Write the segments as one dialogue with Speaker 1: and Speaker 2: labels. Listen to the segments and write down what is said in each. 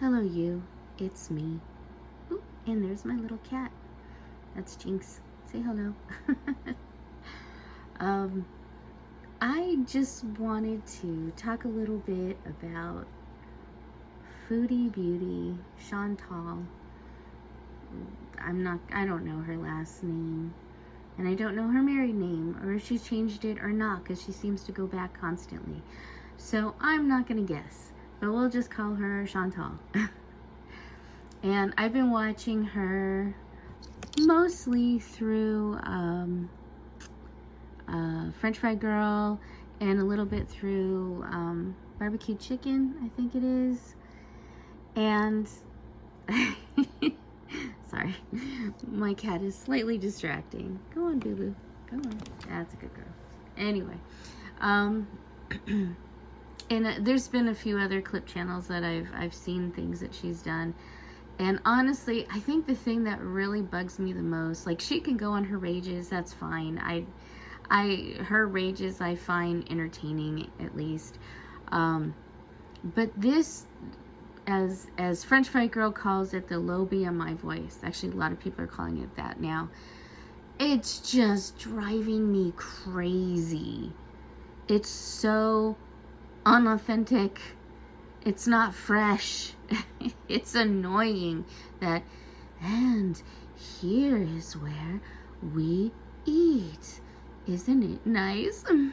Speaker 1: Hello, you. It's me. Ooh, and there's my little cat. That's Jinx. Say hello. um, I just wanted to talk a little bit about Foodie Beauty Chantal. I don't know her last name. And I don't know her married name, or if she changed it or not, because she seems to go back constantly. So I'm not going to guess, but we'll just call her Chantal. And I've been watching her mostly through French Fry Girl and a little bit through Barbecue Chicken, I think it is. And sorry, my cat is slightly distracting. Go on, Boo-Boo. Go on. That's a good girl. Anyway, and there's been a few other clip channels that I've seen things that she's done. And honestly, I think the thing that really bugs me the most, like, she can go on her rages, that's fine. Her rages I find entertaining, at least. But this, as French Fry Girl calls it, the low BMI voice. Actually, a lot of people are calling it that now. It's just driving me crazy. It's so unauthentic. It's not fresh. It's annoying that, and here is where we eat. Isn't it nice? Who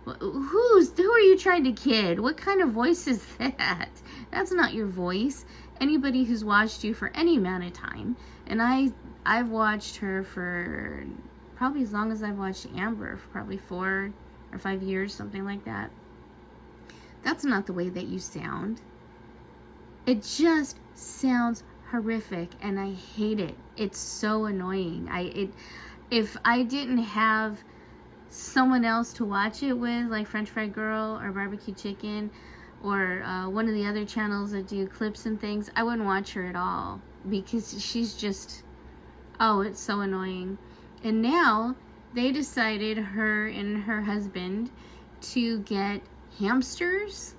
Speaker 1: are you trying to kid? What kind of voice is that? That's not your voice. Anybody who's watched you for any amount of time, and I've watched her for probably as long as I've watched Amber, for probably 4 or 5 years, something like that. That's not the way that you sound. It just sounds horrific, and I hate it. It's so annoying. If I didn't have someone else to watch it with, like French Fry Girl or Barbecue Chicken, or one of the other channels that do clips and things, I wouldn't watch her at all, because she's just, oh, it's so annoying. And now they decided, her and her husband, to get hamsters.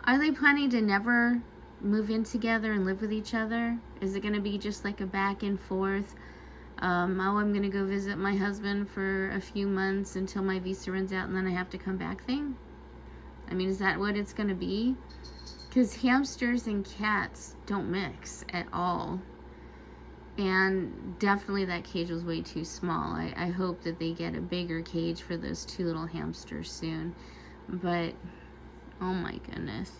Speaker 1: Are they planning to never move in together and live with each other? Is it going to be just like a back and forth? Oh, I'm going to go visit my husband for a few months until my visa runs out and then I have to come back thing? I mean, is that what it's going to be? Because hamsters and cats don't mix at all. And definitely that cage was way too small. I hope that they get a bigger cage for those 2 little hamsters soon. But, oh my goodness.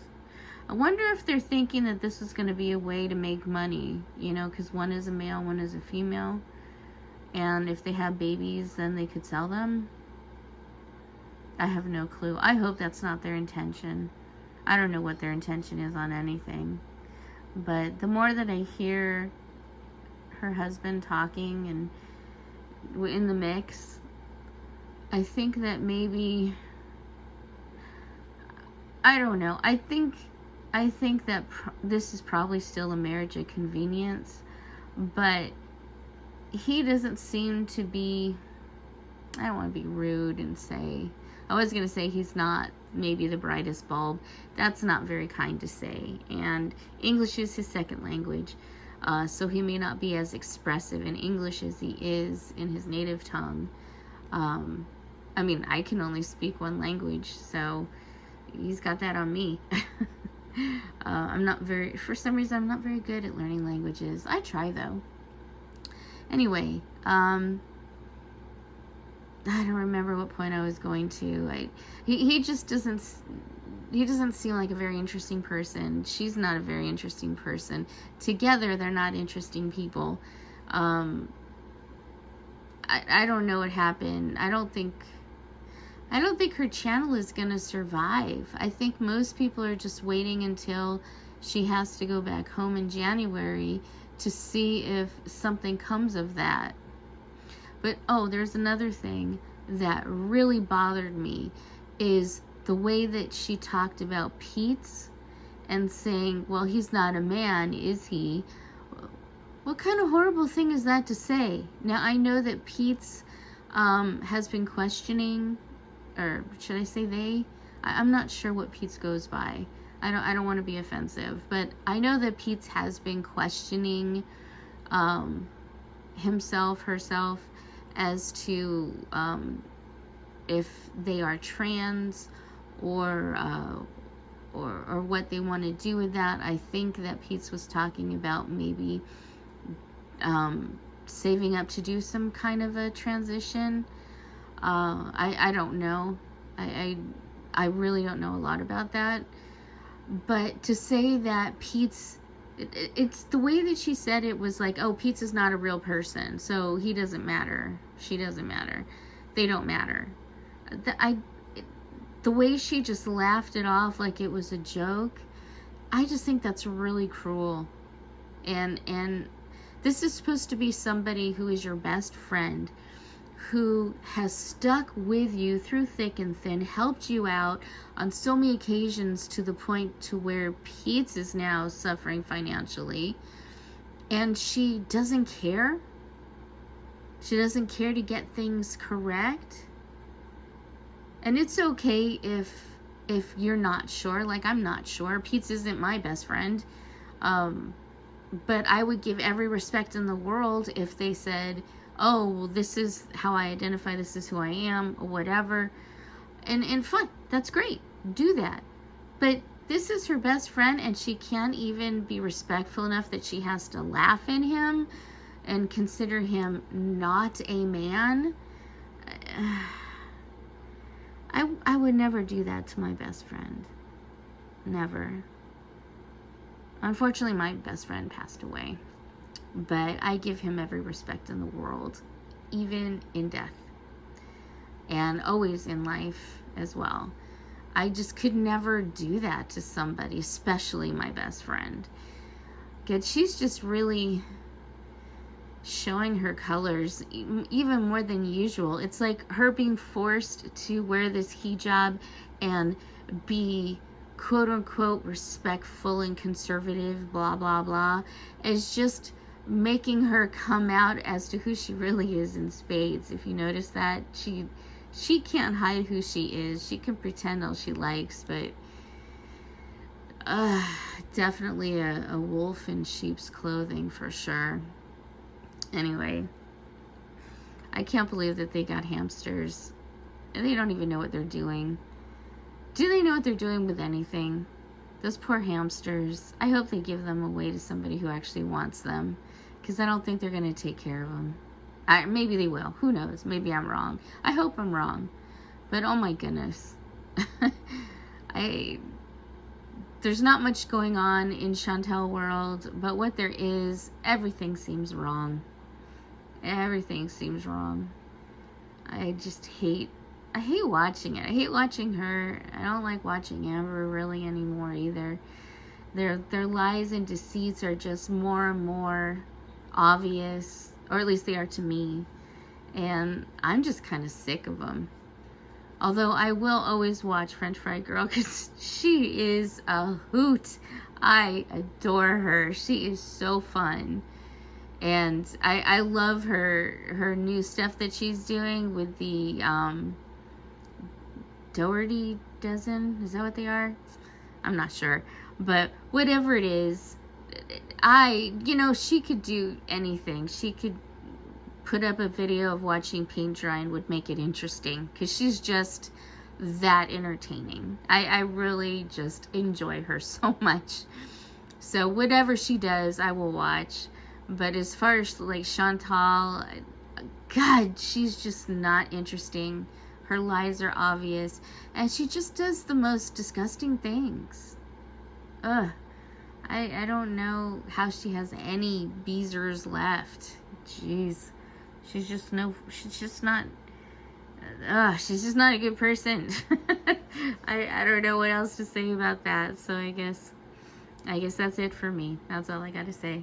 Speaker 1: I wonder if they're thinking that this is going to be a way to make money, you know, because one is a male, one is a female. And if they have babies, then they could sell them. I have no clue. I hope that's not their intention. I don't know what their intention is on anything. But the more that I hear her husband talking and in the mix, I think that maybe, I don't know, I think that this is probably still a marriage of convenience, but he doesn't seem to be, I don't want to be rude and say, I was going to say he's not maybe the brightest bulb. That's not very kind to say. And English is his second language. So he may not be as expressive in English as he is in his native tongue. I mean, I can only speak one language, so he's got that on me. For some reason, I'm not very good at learning languages. I try, though. Anyway, I don't remember what point I was going to. He just doesn't seem like a very interesting person. She's not a very interesting person. Together, they're not interesting people. I don't know what happened. I don't think her channel is going to survive. I think most people are just waiting until she has to go back home in January to see if something comes of that. But, oh, there's another thing that really bothered me, is the way that she talked about Pete's and saying, well, he's not a man, is he? What kind of horrible thing is that to say? Now, I know that Pete's has been questioning, or should I say they? I'm not sure what Pete's goes by. I don't want to be offensive, but I know that Pete has been questioning himself, herself, as to if they are trans or what they want to do with that. I think that Pete was talking about maybe saving up to do some kind of a transition. I don't know. I really don't know a lot about that. But to say that Pete's, it's the way that she said it was like, oh, Pete's is not a real person, so he doesn't matter. She doesn't matter. They don't matter. The way she just laughed it off like it was a joke, I just think that's really cruel. And this is supposed to be somebody who is your best friend, who has stuck with you through thick and thin, helped you out on so many occasions to the point to where Pete is now suffering financially, and she doesn't care. She doesn't care to get things correct. And it's okay if you're not sure. Like, I'm not sure. Pete isn't my best friend. But I would give every respect in the world if they said, oh, well, this is how I identify, this is who I am, or whatever. And fine, that's great. Do that. But this is her best friend, and she can't even be respectful enough that she has to laugh at him and consider him not a man. I would never do that to my best friend. Never. Unfortunately, my best friend passed away. But I give him every respect in the world, even in death. And always in life as well. I just could never do that to somebody, especially my best friend. Because she's just really showing her colors even more than usual. It's like her being forced to wear this hijab and be quote unquote respectful and conservative, blah blah blah, is just making her come out as to who she really is in spades. If you notice that, she can't hide who she is. She can pretend all she likes, but definitely a wolf in sheep's clothing for sure. Anyway, I can't believe that they got hamsters and they don't even know what they're doing. Do they know what they're doing with anything? Those poor hamsters. I hope they give them away to somebody who actually wants them, because I don't think they're going to take care of them. Maybe they will. Who knows? Maybe I'm wrong. I hope I'm wrong. But oh my goodness. There's not much going on in Chantal world, but what there is, everything seems wrong. Everything seems wrong. I hate watching it. I hate watching her. I don't like watching Amber really anymore either. Their lies and deceits are just more and more obvious, or at least they are to me. And I'm just kind of sick of them. Although I will always watch French Fry Girl because she is a hoot. I adore her. She is so fun. And I love her new stuff that she's doing with the Doherty dozen. Is that what they are? I'm not sure. But whatever it is, she could do anything. She could put up a video of watching paint dry and would make it interesting, because she's just that entertaining. I really just enjoy her so much. So whatever she does, I will watch. But as far as like Chantal, God, she's just not interesting. Her lies are obvious, and she just does the most disgusting things. Ugh. I don't know how she has any beezers left. Jeez. She's just not a good person. I don't know what else to say about that. So I guess that's it for me. That's all I gotta say.